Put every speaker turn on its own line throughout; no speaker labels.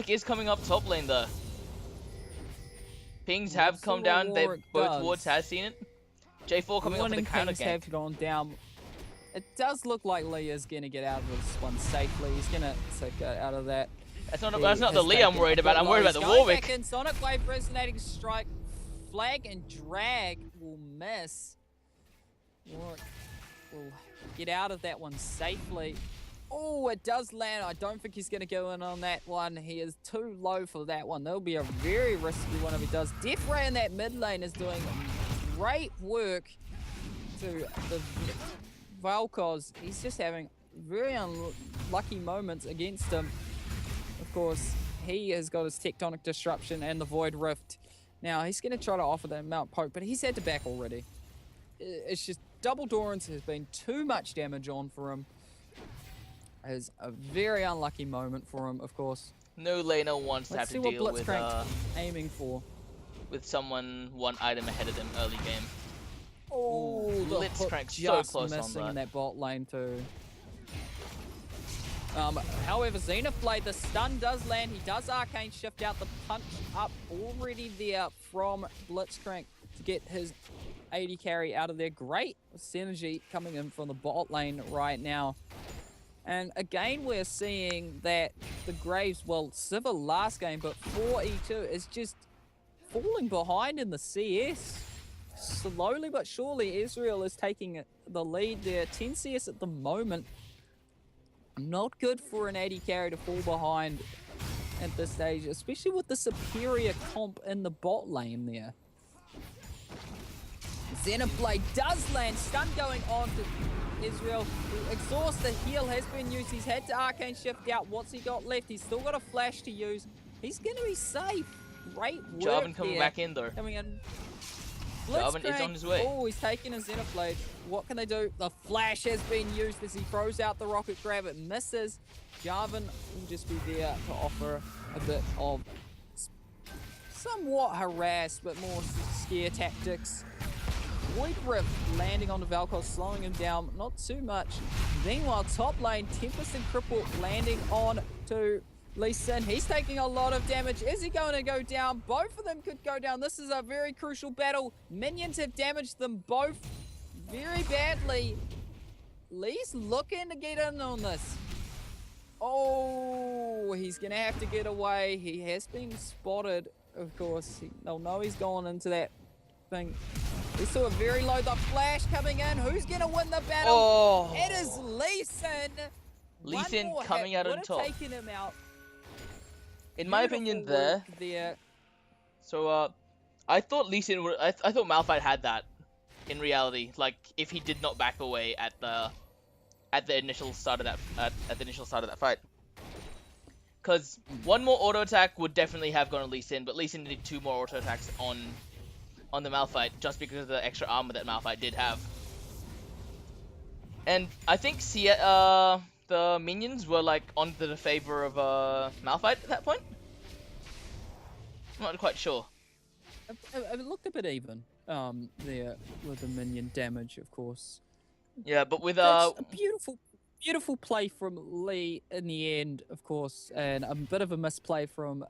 Is coming up top lane though. Pings
We'll
have
see
come
what
down.
Warwick
Both
does.
wards has seen it. J4 coming up for the
Warning
counter
Pings
gank.
have gone down. It does look like Lee is going to get out of this one safely. He's going to get out of that.
That's not the Lee I'm worried about. I'm worried about the
Going
Warwick.
back in, Sonic Wave resonating strike. Flag and drag will miss. Warwick will get out of that one safely. Oh, it does land. I don't think he's going to go in on that one. He is too low for that one. That'll be a very risky one if he does. Death Ray in that mid lane is doing great work to the Valkos. He's just having very unlucky moments against him. Of course, he has got his Tectonic Disruption and the Void Rift. Now, he's going to try to offer that Mount Poke, but he's had to back already. It's just double Dorans has been too much damage on for him. Is a very unlucky moment for him, of course.
No laner wants to have to deal with
aiming for.
With someone one item ahead of them early game.
Oh, the
Blitzcrank
so
close
missing
on
in that bot lane too. However, Xenoblade, the stun does land. He does Arcane Shift out, the punch up already there from Blitzcrank to get his AD carry out of there. Great synergy coming in from the bot lane right now. And again, we're seeing that the Graves, well, Sivir last game, but 4E2 is just falling behind in the CS. Slowly but surely, Israel is taking the lead there. 10 CS at the moment. Not good for an AD carry to fall behind at this stage, especially with the superior comp in the bot lane there. Xenoblade does land, stun going on to Israel. The exhaust, the heal has been used. He's had to Arcane Shift out. What's he got left? He's still got a flash to use. He's going to be safe. Great work
Jarvan coming back in though.
Coming in.
Jarvan is on his way.
Oh, he's taking a Xenoblade. What can they do? The flash has been used as he throws out the rocket grab. It misses. Jarvan will just be there to offer a bit of somewhat harass, but more scare tactics. Void Rift landing on the Valkos, slowing him down, not too much. Meanwhile, top lane, Tempest and Cripple landing on to Lee Sin. He's taking a lot of damage. Is he going to go down? Both of them could go down. This is a very crucial battle. Minions have damaged them both very badly. Lee's looking to get in on this. Oh, he's going to have to get away. He has been spotted, of course. They'll know he's gone into that thing. We saw a very low, the flash coming in. Who's going to win the battle?
Oh.
It is Lee Sin.
Lee Sin coming out on top.
Taken him out.
In my opinion, there. So, I thought Lee Sin would. I thought Malphite had that. In reality, like if he did not back away at the initial start of that at the initial start of that fight. Because one more auto attack would definitely have gone to Lee Sin, but Lee Sin needed 2 more auto attacks on the Malphite just because of the extra armor that Malphite did have. And I think the minions were like on the favor of Malphite at that point. I'm not quite sure.
It looked a bit even there with the minion damage, of course.
Yeah, but with
a beautiful play from Lee in the end, of course, and a bit of a misplay from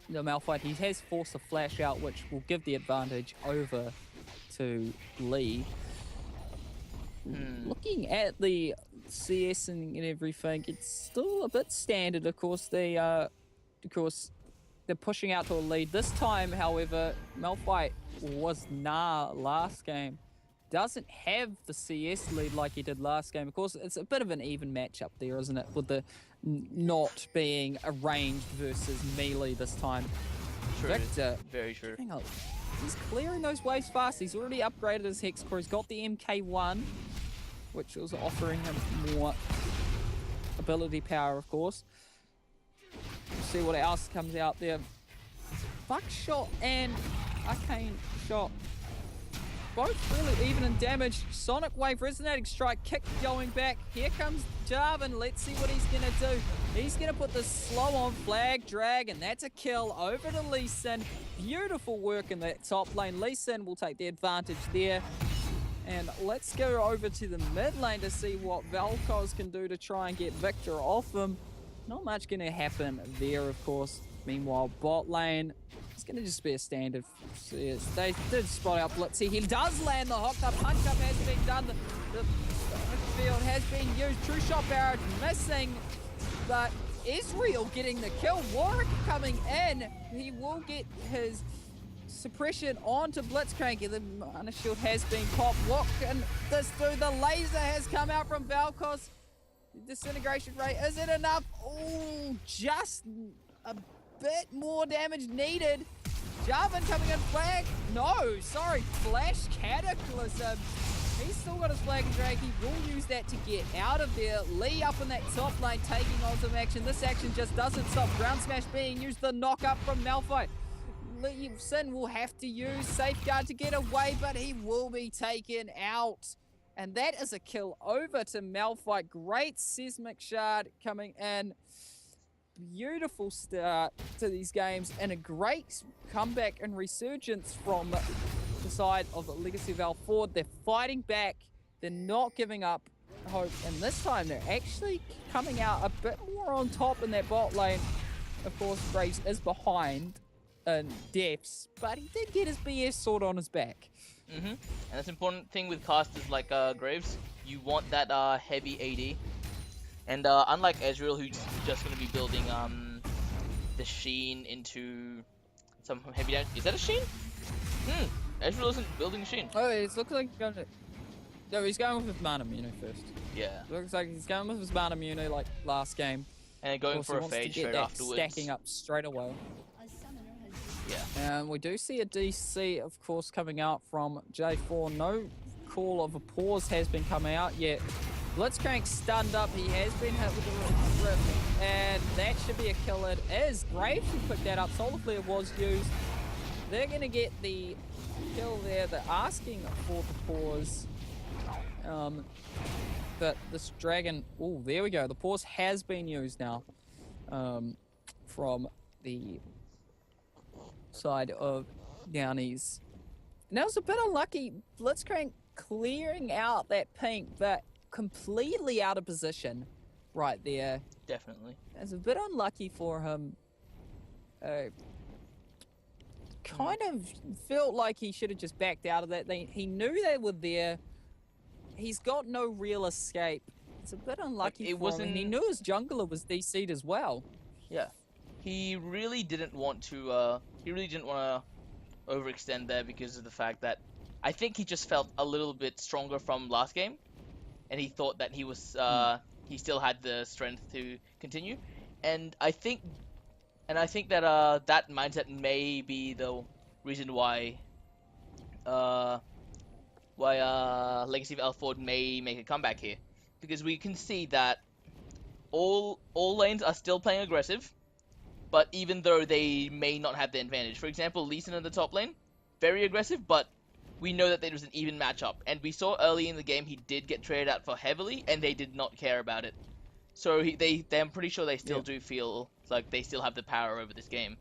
the Malphite. He has forced a flash out, which will give the advantage over to Lee. Looking at the CS and everything, it's still a bit standard. Of course, they're pushing out to a lead. This time, however, Malphite was last game. Doesn't have the CS lead like he did last game. Of course, it's a bit of an even matchup there, isn't it? With the not being a ranged versus melee this time.
True.
Victor,
very true.
Hang on. He's clearing those waves fast. He's already upgraded his Hex Core. He's got the MK1, which was offering him more ability power, of course. We'll see what else comes out there. Buckshot and Arcane Shot. Both really even in damage. Sonic Wave, Resonating Strike, kick going back. Here comes Jarvan. Let's see what he's going to do. He's going to put the slow on flag, drag, and that's a kill over to Lee Sin. Beautiful work in the top lane. Lee Sin will take the advantage there. And let's go over to the mid lane to see what Valkos can do to try and get Victor off him. not much going to happen there, of course. Meanwhile, bot lane, it's going to just be a standard. Yes, they did spot out Blitzy. He does land the hook. The punch up has been done. The field has been used. True shot barrage missing, but Israel getting the kill. Warwick coming in. He will get his suppression onto Blitzcrank. The mana shield has been popped. What can this do? The laser has come out from Valkos. Disintegration rate, is it enough? Oh, just a bit more damage needed. Jarvan coming in flag. No, sorry, Flash Cataclysm. He's still got his flag and drag. He will use that to get out of there. Lee up in that top lane taking on some action. This action just doesn't stop. Ground smash being used. The knock up from Malphite. Lee Sin will have to use Safeguard to get away, but he will be taken out. And that is a kill over to Malphite. Great Seismic Shard coming in. Beautiful start to these games and a great comeback and resurgence from the side of the Legacy of L4. They're fighting back. They're not giving up hope. And this time they're actually coming out a bit more on top in that bot lane. Of course, Graves is behind in deaths, but he did get his BS sword on his back.
And that's important thing with casters like Graves. You want that heavy AD. And unlike Ezreal, who's just going to be building the Sheen into some heavy damage. Is that a Sheen? Ezreal isn't building a Sheen.
Oh, it looks like he's going to... No, he's going with his Mana Mune first.
Yeah.
Looks like he's going with his Mana Mune like last game.
And going for a fade straight afterwards.
Stacking up straight away.
Yeah.
And we do see a DC, of course, coming out from J4. No call of a pause has been coming out yet. Blitzcrank stunned up. He has been hit with the rip. And that should be a kill. It is. Graves should pick that up. Solar Flare was used. They're going to get the kill there. They're asking for the pause. But this dragon... Oh, there we go. The pause has been used now from the side of Downies. And that was a bit unlucky. Blitzcrank clearing out that pink, but completely out of position right there.
Definitely.
It's a bit unlucky for him. Kind of felt like he should have just backed out of that. He knew they were there. He's got no real escape. It's a bit unlucky for him. And he knew his jungler was DC'd as well.
Yeah. He really didn't want to overextend there because of the fact that I think he just felt a little bit stronger from last game, and he thought that he was he still had the strength to continue, and I think that that mindset may be the reason why Legacy of L4 may make a comeback here, because we can see that all lanes are still playing aggressive. But even though they may not have the advantage. For example, Lee Sin in the top lane, very aggressive, but we know that there was an even matchup. And we saw early in the game he did get traded out for heavily, and they did not care about it. So I'm pretty sure they still do feel like they still have the power over this game.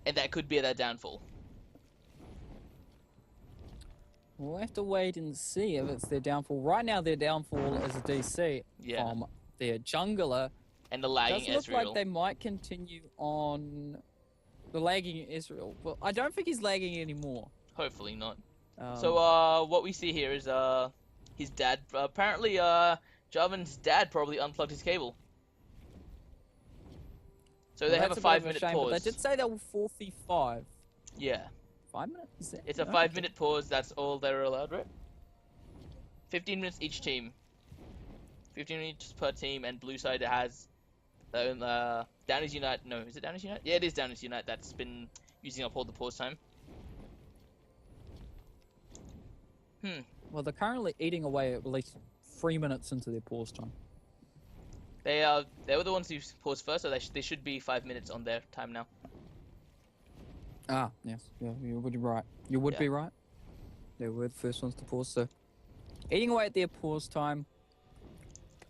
And that could be their downfall.
We'll have to wait and see if it's their downfall. Right now, their downfall is a DC from their jungler. And the lagging Israel. Does look like they might continue on the lagging Israel. But I don't think he's lagging anymore.
Hopefully not. So what we see here is his dad. Apparently Jarvan's dad probably unplugged his cable. So they have a 5-minute pause.
But they did say they were 45.
Yeah.
5 minutes? Is that...
It's a 5-minute pause. That's all they're allowed, right? 15 minutes each team. 15 minutes per team, and blue side has Downies Unite. No, is it Downies Unite? Yeah, it is Downies Unite that's been using up all the pause time.
Well, they're currently eating away at least 3 minutes into their pause time.
They were the ones who paused first, so they should be 5 minutes on their time now.
Ah, yes. Yeah, you would be right. You would be right. They were the first ones to pause, so eating away at their pause time.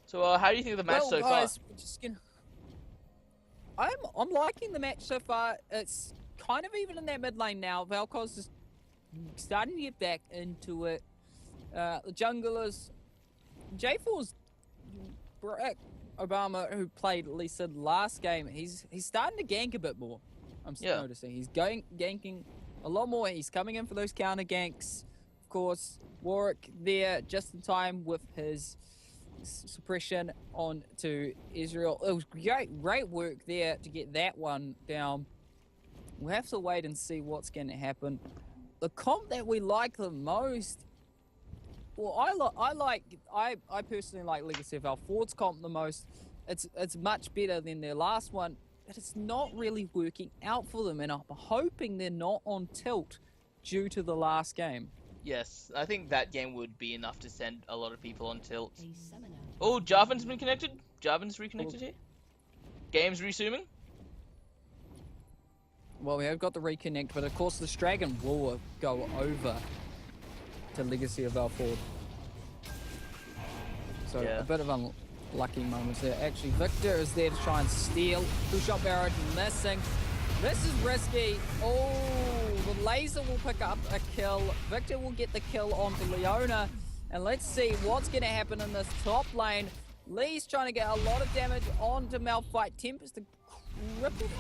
So, how do you think of the match so
guys,
far?
We're just gonna... I'm liking the match so far. It's kind of even in that mid lane now. Vel'Koz is starting to get back into it. The junglers, J4's Obama, who played Lee Sin last game, he's starting to gank a bit more. I'm noticing he's ganking a lot more. He's coming in for those counter ganks. Of course, Warwick there just in time with his suppression on to Israel. It was great work there to get that one down. We'll have to wait and see what's going to happen. The comp that we like the most, well, I personally like Legacy of Al-Ford's comp the most. It's much better than their last one, but it's not really working out for them, and I'm hoping they're not on tilt due to the last game.
Yes, I think that game would be enough to send a lot of people on tilt. Oh, Jarvan's been connected. Jarvan's reconnected here. Game's resuming.
Well, we have got the reconnect, but of course the Dragon will go over to Legacy of Al-Ford. So a bit of unlucky moments there. Actually, Victor is there to try and steal. Two-shot barrage missing. This is risky. Oh, the laser will pick up a kill. Victor will get the kill onto Leona. And let's see what's going to happen in this top lane. Lee's trying to get a lot of damage onto Malphite. Tempest to cripple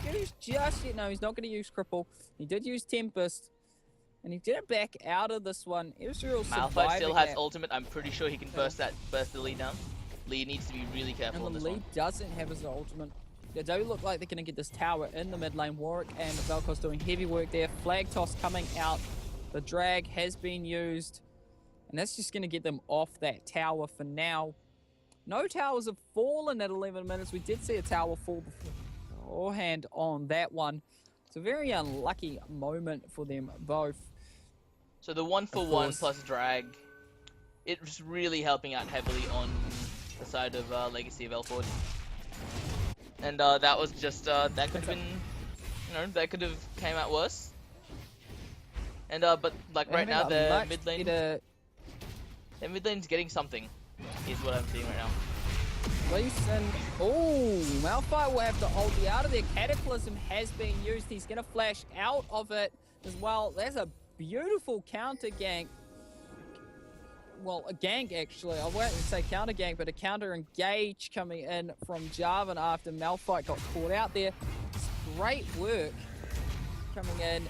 not use just yet. No, he's not going to use cripple. He did use Tempest. And he did it back out of this one. Israel
Malphite still has ultimate. I'm pretty sure he can burst the Lee down. Lee needs to be really careful on this one.
Lee doesn't have his ultimate. They do look like they're going to get this tower in the mid lane. Warwick and Vel'Koz doing heavy work there. Flag toss coming out. The drag has been used. And that's just going to get them off that tower for now. No towers have fallen at 11 minutes. We did see a tower fall beforehand on that one. It's a very unlucky moment for them both.
So the 1-for-1 plus drag, it's really helping out heavily on the side of Legacy of Al-Ford. And that was just, that could have been, you know, that could have came out worse. And but like right now the mid lane, the mid lane's getting something, is what I'm seeing right now.
Oh, Malphite will have to hold the out of there. Cataclysm has been used. He's going to flash out of it as well. There's a beautiful counter gank. Well, a gank actually. I won't say counter gank, but a counter engage coming in from Jarvan after Malphite got caught out there. It's great work coming in.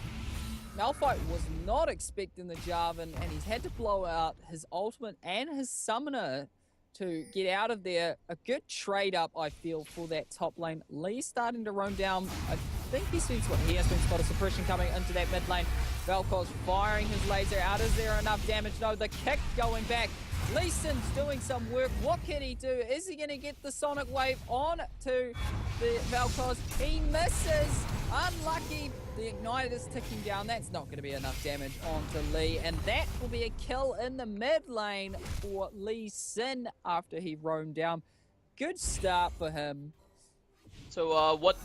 Malphite was not expecting the Jarvan, and he's had to blow out his ultimate and his summoner to get out of there. A good trade up, I feel, for that top lane. Lee's starting to roam down. I think he sees what he has been spotted. Suppression coming into that mid lane. Vel'Koz firing his laser out. Is there enough damage? No, the kick going back. Lee Sin's doing some work. What can he do? Is he going to get the Sonic Wave on to the Vel'Koz? He misses. Unlucky. The Ignite is ticking down. That's not going to be enough damage onto Lee. And that will be a kill in the mid lane for Lee Sin after he roamed down. Good start for him.
So what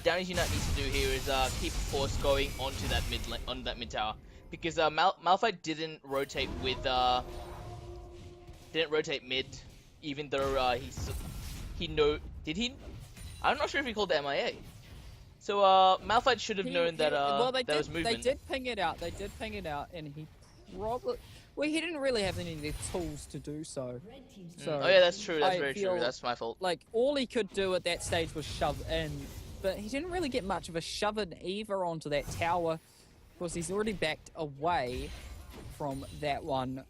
Damage Unite needs to do here is keep force going onto that mid tower, because Malphite didn't rotate with mid, even though did he? I'm not sure if he called the MIA. So Malphite should have known that there was movement.
They did ping it out. They did ping it out, and he probably. Well, he didn't really have any of the tools to do so.
Oh yeah, that's true. That's very true. That's my fault.
Like, all he could do at that stage was shove in, but he didn't really get much of a shove in either onto that tower. Of course, he's already backed away from that one.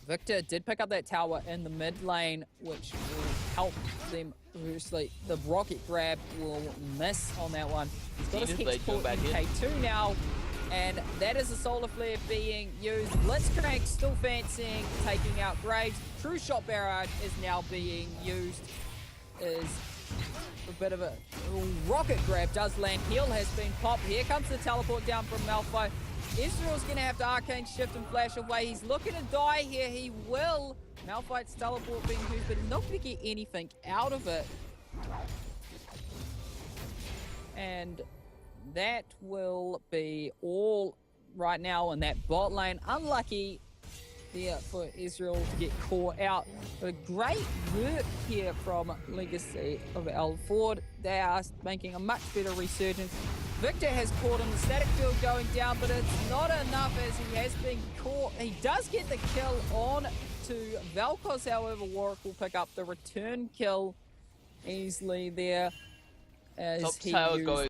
Victor did pick up that tower in the mid lane, which will help them. Obviously, the rocket grab will miss on that one. He's got his Hex Port in K2 now. And that is a Solar Flare being used. Blitzcrank still fancying taking out Graves. True Shot Barrage is now being used. Is a bit of a rocket grab does land. Heal has been popped. Here comes the teleport down from Malphite. Israel's going to have to Arcane Shift and flash away. He's looking to die here. He will. Malphite's teleport being used, but he's not going to get anything out of it. And that will be all right now in that bot lane. Unlucky there for Israel to get caught out. But great work here from Legacy of Al-Ford. They are making a much better resurgence. Victor has caught him, the static field going down, but it's not enough as he has been caught. He does get the kill on to Vel'Koz. However, Warwick will pick up the return kill easily there as
Top
he
tower
used
going.